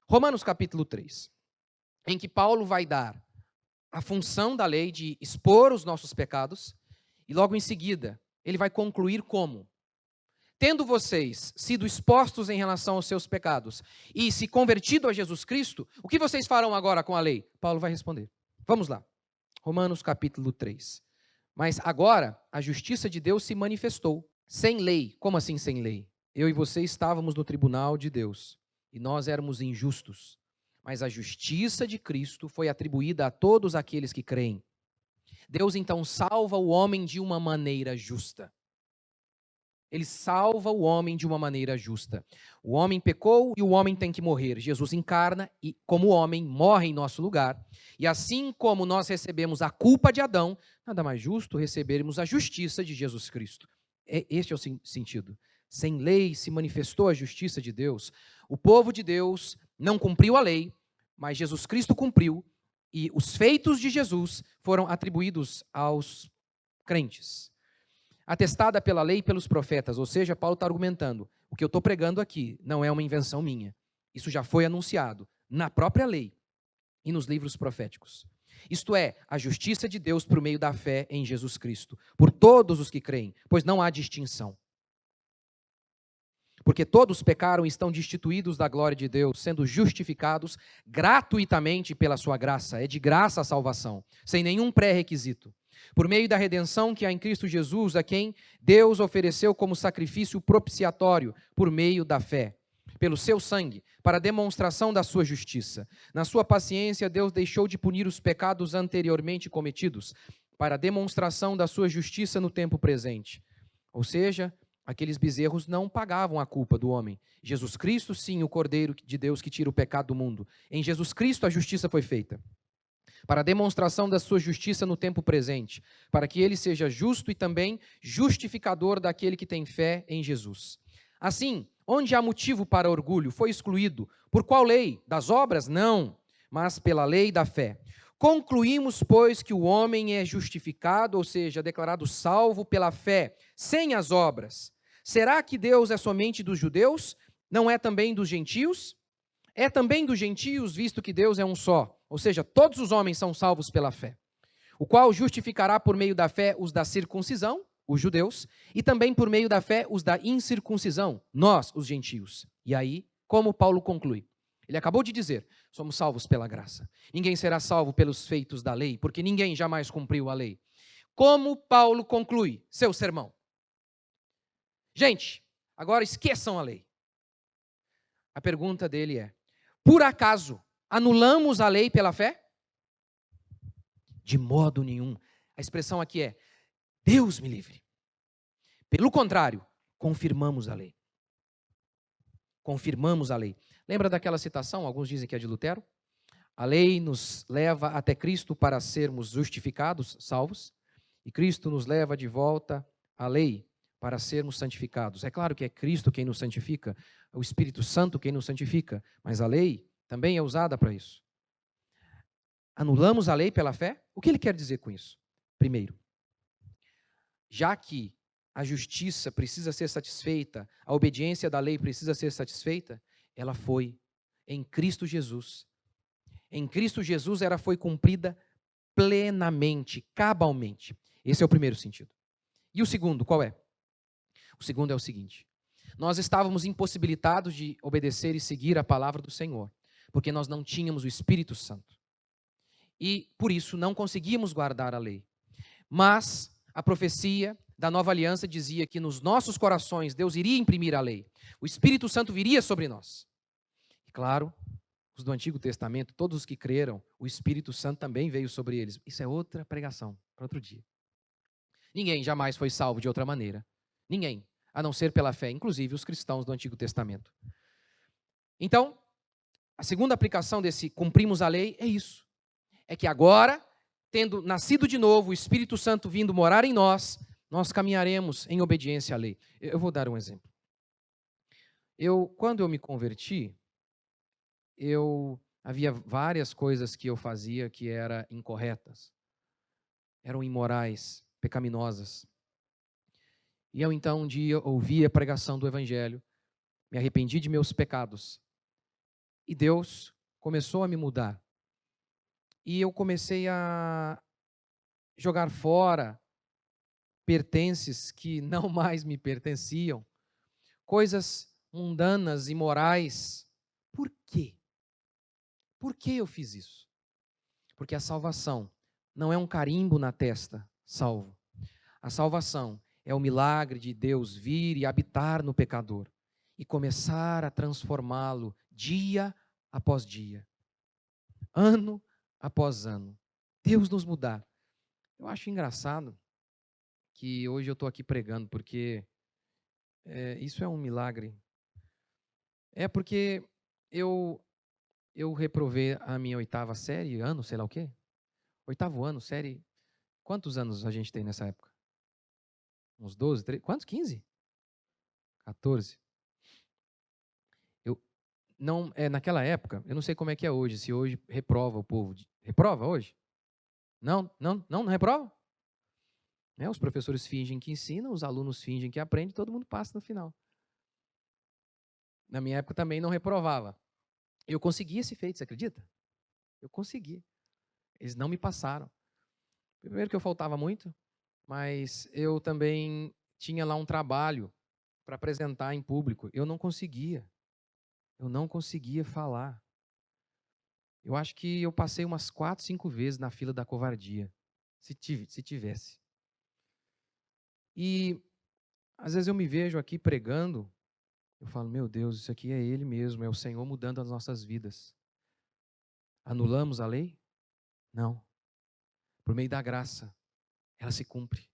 Romanos capítulo 3, em que Paulo vai dar a função da lei de expor os nossos pecados, e logo em seguida ele vai concluir como: tendo vocês sido expostos em relação aos seus pecados e se convertido a Jesus Cristo, o que vocês farão agora com a lei? Paulo vai responder. Vamos lá. Romanos capítulo 3. Mas agora a justiça de Deus se manifestou, sem lei. Como assim sem lei? Eu e você estávamos no tribunal de Deus e nós éramos injustos. Mas a justiça de Cristo foi atribuída a todos aqueles que creem. Deus então salva o homem de uma maneira justa. Ele salva o homem de uma maneira justa. O homem pecou e o homem tem que morrer. Jesus encarna e, como homem, morre em nosso lugar. E assim como nós recebemos a culpa de Adão, nada mais justo recebermos a justiça de Jesus Cristo. Este é o sentido. Sem lei se manifestou a justiça de Deus. O povo de Deus não cumpriu a lei, mas Jesus Cristo cumpriu. E os feitos de Jesus foram atribuídos aos crentes. Atestada pela lei e pelos profetas, ou seja, Paulo está argumentando, o que eu estou pregando aqui não é uma invenção minha, isso já foi anunciado na própria lei e nos livros proféticos. Isto é, a justiça de Deus por meio da fé em Jesus Cristo, por todos os que creem, pois não há distinção. Porque todos pecaram e estão destituídos da glória de Deus, sendo justificados gratuitamente pela sua graça, é de graça a salvação, sem nenhum pré-requisito. Por meio da redenção que há em Cristo Jesus, a quem Deus ofereceu como sacrifício propiciatório, por meio da fé, pelo seu sangue, para a demonstração da sua justiça. Na sua paciência, Deus deixou de punir os pecados anteriormente cometidos, para a demonstração da sua justiça no tempo presente. Ou seja, aqueles bezerros não pagavam a culpa do homem. Jesus Cristo, sim, o Cordeiro de Deus que tira o pecado do mundo. Em Jesus Cristo a justiça foi feita, para a demonstração da sua justiça no tempo presente, para que ele seja justo e também justificador daquele que tem fé em Jesus. Assim, onde há motivo para orgulho, foi excluído. Por qual lei? Das obras? Não, mas pela lei da fé. Concluímos, pois, que o homem é justificado, ou seja, declarado salvo pela fé, sem as obras. Será que Deus é somente dos judeus? Não é também dos gentios? É também dos gentios, visto que Deus é um só. Ou seja, todos os homens são salvos pela fé. O qual justificará por meio da fé os da circuncisão, os judeus, e também por meio da fé os da incircuncisão, nós, os gentios. E aí, como Paulo conclui? Ele acabou de dizer, somos salvos pela graça. Ninguém será salvo pelos feitos da lei, porque ninguém jamais cumpriu a lei. Como Paulo conclui seu sermão? Gente, agora esqueçam a lei. A pergunta dele é: por acaso anulamos a lei pela fé? De modo nenhum. A expressão aqui é: Deus me livre. Pelo contrário, confirmamos a lei. Confirmamos a lei. Lembra daquela citação? Alguns dizem que é de Lutero. A lei nos leva até Cristo para sermos justificados, salvos, e Cristo nos leva de volta à lei para sermos santificados. É claro que é Cristo quem nos santifica, é o Espírito Santo quem nos santifica, mas a lei também é usada para isso. Anulamos a lei pela fé? O que ele quer dizer com isso? Primeiro, já que a justiça precisa ser satisfeita, a obediência da lei precisa ser satisfeita, ela foi em Cristo Jesus. Em Cristo Jesus ela foi cumprida plenamente, cabalmente. Esse é o primeiro sentido. E o segundo, qual é? O segundo é o seguinte: nós estávamos impossibilitados de obedecer e seguir a palavra do Senhor, porque nós não tínhamos o Espírito Santo. E, por isso, não conseguíamos guardar a lei. Mas a profecia da nova aliança dizia que nos nossos corações Deus iria imprimir a lei. O Espírito Santo viria sobre nós. E, claro, os do Antigo Testamento, todos os que creram, o Espírito Santo também veio sobre eles. Isso é outra pregação, para outro dia. Ninguém jamais foi salvo de outra maneira. Ninguém, a não ser pela fé, inclusive os cristãos do Antigo Testamento. Então, a segunda aplicação desse cumprimos a lei é isso. É que agora, tendo nascido de novo, o Espírito Santo vindo morar em nós, nós caminharemos em obediência à lei. Eu vou dar um exemplo. Quando eu me converti, havia várias coisas que eu fazia que eram incorretas, eram imorais, pecaminosas. E eu então um dia ouvi a pregação do Evangelho, me arrependi de meus pecados E Deus começou a me mudar. E eu comecei a jogar fora pertences que não mais me pertenciam, coisas mundanas e morais. Por quê? Por que eu fiz isso? Porque a salvação não é um carimbo na testa, salvo. A salvação é o milagre de Deus vir e habitar no pecador e começar a transformá-lo dia após dia, ano após ano. Deus nos mudar. Eu acho engraçado que hoje eu estou aqui pregando, porque isso é um milagre. É porque eu, eu reprovei a minha 8ª série, ano, sei lá o quê. 8º ano, série. Quantos anos a gente tem nessa época? Uns 12, 13, quantos? 15? 14? Eu, não, naquela época, eu não sei como é que é hoje, se hoje reprova o povo. Reprova hoje? Não, não, não, não reprova? Os professores fingem que ensinam, os alunos fingem que aprendem, todo mundo passa no final. Na minha época também não reprovava. Eu consegui esse feito, você acredita? Eu consegui. Eles não me passaram. Primeiro que eu faltava muito, mas eu também tinha lá um trabalho para apresentar em público. Eu não conseguia. Eu não conseguia falar. Eu acho que eu passei umas 4, 5 vezes na fila da covardia, se tivesse. E às vezes eu me vejo aqui pregando, eu falo, meu Deus, isso aqui é Ele mesmo, é o Senhor mudando as nossas vidas. Anulamos a lei? Não. Por meio da graça, ela se cumpre.